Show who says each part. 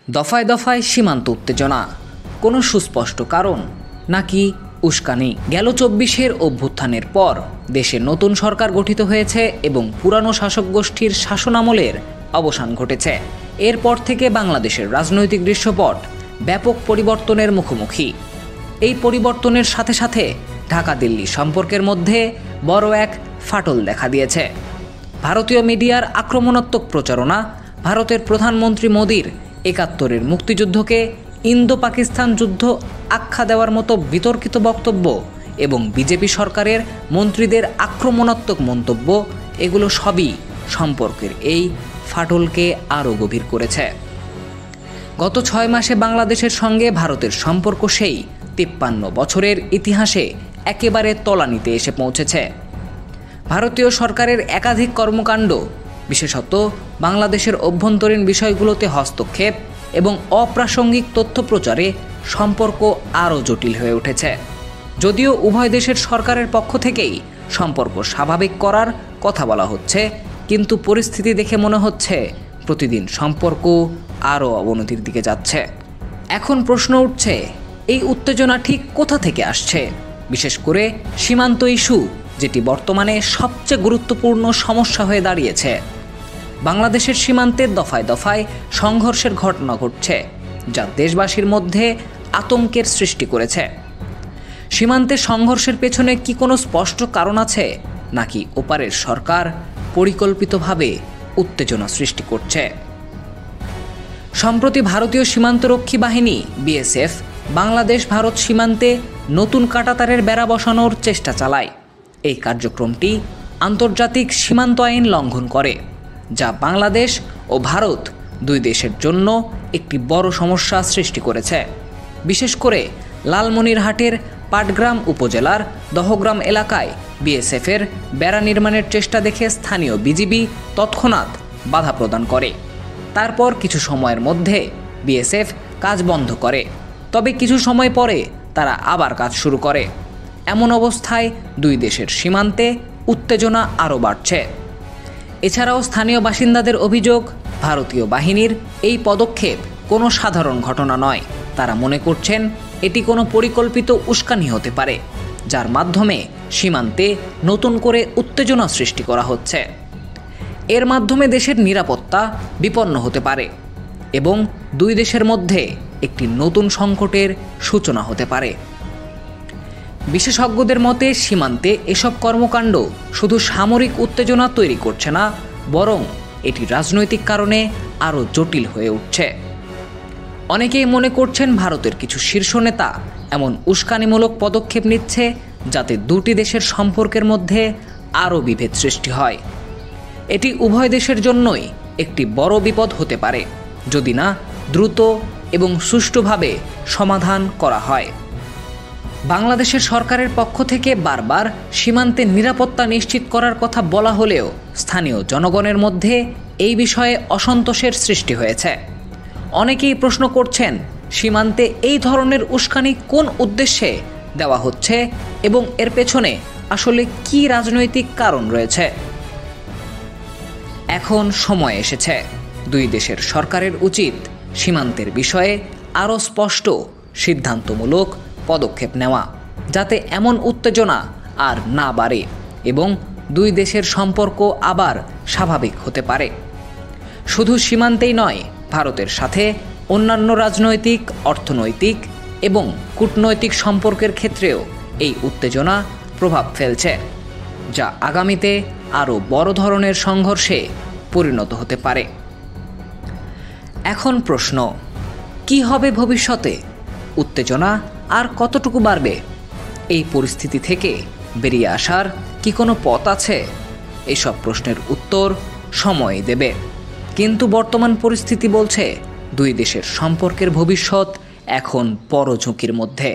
Speaker 1: দফায় দফায় সীমান্ত উত্তেজনা, কোনো সুস্পষ্ট কারণ নাকি উস্কানি? গেল ২৪-এর অভ্যুত্থানের পর দেশে নতুন সরকার গঠিত হয়েছে এবং পুরানো শাসক গোষ্ঠীর শাসনামলের অবসান ঘটেছে। এরপর থেকে বাংলাদেশের রাজনৈতিক দৃশ্যপট ব্যাপক পরিবর্তনের মুখোমুখি। এই পরিবর্তনের সাথে সাথে ঢাকা দিল্লি সম্পর্কের মধ্যে বড় এক ফাটল দেখা দিয়েছে। ভারতীয় মিডিয়ার আক্রমণাত্মক প্রচারণা, ভারতের প্রধানমন্ত্রী মোদির ৭১-এর মুক্তিযুদ্ধকে ইন্দো পাকিস্তান যুদ্ধ আখ্যা দেওয়ার মতো বিতর্কিত বক্তব্য এবং বিজেপি সরকারের মন্ত্রীদের আক্রমণাত্মক মন্তব্য, এগুলো সবই সম্পর্কের এই ফাটলকে আরও গভীর করেছে। গত ৬ মাসে বাংলাদেশের সঙ্গে ভারতের সম্পর্ক সেই ৫৩ বছরের ইতিহাসে একেবারে তলানিতে এসে পৌঁছেছে। ভারতীয় সরকারের একাধিক কর্মকাণ্ড, বিশেষত বাংলাদেশের অভ্যন্তরীণ বিষয়গুলোতে হস্তক্ষেপ এবং অপ্রাসঙ্গিক তথ্য প্রচারে সম্পর্ক আরও জটিল হয়ে উঠেছে। যদিও উভয় দেশের সরকারের পক্ষ থেকেই সম্পর্ক স্বাভাবিক করার কথা বলা হচ্ছে, কিন্তু পরিস্থিতি দেখে মনে হচ্ছে প্রতিদিন সম্পর্ক আরও অবনতির দিকে যাচ্ছে। এখন প্রশ্ন উঠছে, এই উত্তেজনা ঠিক কোথা থেকে আসছে? বিশেষ করে সীমান্ত ইস্যু, যেটি বর্তমানে সবচেয়ে গুরুত্বপূর্ণ সমস্যা হয়ে দাঁড়িয়েছে। বাংলাদেশের সীমান্তে দফায় দফায় সংঘর্ষের ঘটনা ঘটছে, যা দেশবাসীর মধ্যে আতঙ্কের সৃষ্টি করেছে। সীমান্তে সংঘর্ষের পেছনে কি কোনো স্পষ্ট কারণ আছে, নাকি ওপারের সরকার পরিকল্পিতভাবে উত্তেজনা সৃষ্টি করছে? সম্প্রতি ভারতীয় সীমান্তরক্ষী বাহিনী বিএসএফ বাংলাদেশ ভারত সীমান্তে নতুন কাঁটাতারের বেড়া বসানোর চেষ্টা চালায়। এই কার্যক্রমটি আন্তর্জাতিক সীমান্ত আইন লঙ্ঘন করে, যা বাংলাদেশ ও ভারত দুই দেশের জন্য একটি বড় সমস্যা সৃষ্টি করেছে। বিশেষ করে লালমনিরহাটের পাটগ্রাম উপজেলার দহগ্রাম এলাকায় বিএসএফের বেড়া নির্মাণের চেষ্টা দেখে স্থানীয় বিজিবি তৎক্ষণাৎ বাধা প্রদান করে। তারপর কিছু সময়ের মধ্যে বিএসএফ কাজ বন্ধ করে, তবে কিছু সময় পরে তারা আবার কাজ শুরু করে। এমন অবস্থায় দুই দেশের সীমান্তে উত্তেজনা আরও বাড়ছে। এছাড়াও স্থানীয় বাসিন্দাদের অভিযোগ, ভারতীয় বাহিনীর এই পদক্ষেপ কোনো সাধারণ ঘটনা নয়। তারা মনে করছেন এটি কোনো পরিকল্পিত উস্কানি হতে পারে, যার মাধ্যমে সীমান্তে নতুন করে উত্তেজনা সৃষ্টি করা হচ্ছে। এর মাধ্যমে দেশের নিরাপত্তা বিপন্ন হতে পারে এবং দুই দেশের মধ্যে একটি নতুন সংকটের সূচনা হতে পারে। বিশেষজ্ঞদের মতে সীমান্তে এসব কর্মকাণ্ড শুধু সামরিক উত্তেজনা তৈরি করছে না, বরং এটি রাজনৈতিক কারণে আরও জটিল হয়ে উঠছে। অনেকেই মনে করছেন ভারতের কিছু শীর্ষ নেতা এমন উস্কানিমূলক পদক্ষেপ নিচ্ছে যাতে দুটি দেশের সম্পর্কের মধ্যে আরও বিভেদ সৃষ্টি হয়। এটি উভয় দেশের জন্যই একটি বড় বিপদ হতে পারে যদি না দ্রুত এবং সুষ্ঠুভাবে সমাধান করা হয়। বাংলাদেশের সরকারের পক্ষ থেকে বারবার সীমান্তে নিরাপত্তা নিশ্চিত করার কথা বলা হলেও স্থানীয় জনগণের মধ্যে এই বিষয়ে অসন্তোষের সৃষ্টি হয়েছে। অনেকেই প্রশ্ন করছেন, সীমান্তে এই ধরনের উস্কানি কোন উদ্দেশ্যে দেওয়া হচ্ছে এবং এর পেছনে আসলে কী রাজনৈতিক কারণ রয়েছে? এখন সময় এসেছে দুই দেশের সরকারের উচিত সীমান্তের বিষয়ে আরও স্পষ্ট সিদ্ধান্তমূলক পদক্ষেপ নেওয়া, যাতে এমন উত্তেজনা আর না বাড়ে এবং দুই দেশের সম্পর্ক আবার স্বাভাবিক হতে পারে। শুধু সীমান্তেই নয়, ভারতের সাথে অন্যান্য রাজনৈতিক, অর্থনৈতিক এবং কূটনৈতিক সম্পর্কের ক্ষেত্রেও এই উত্তেজনা প্রভাব ফেলছে, যা আগামীতে আরও বড় ধরনের সংঘর্ষে পরিণত হতে পারে। এখন প্রশ্ন, কি হবে ভবিষ্যতে? উত্তেজনা আর কতটুকু বাড়বে? এই পরিস্থিতি থেকে বেরিয়ে আসার কি কোনো পথ আছে? এসব প্রশ্নের উত্তর সময় দেবে, কিন্তু বর্তমান পরিস্থিতি বলছে দুই দেশের সম্পর্কের ভবিষ্যৎ এখন বড় ঝুঁকির মধ্যে।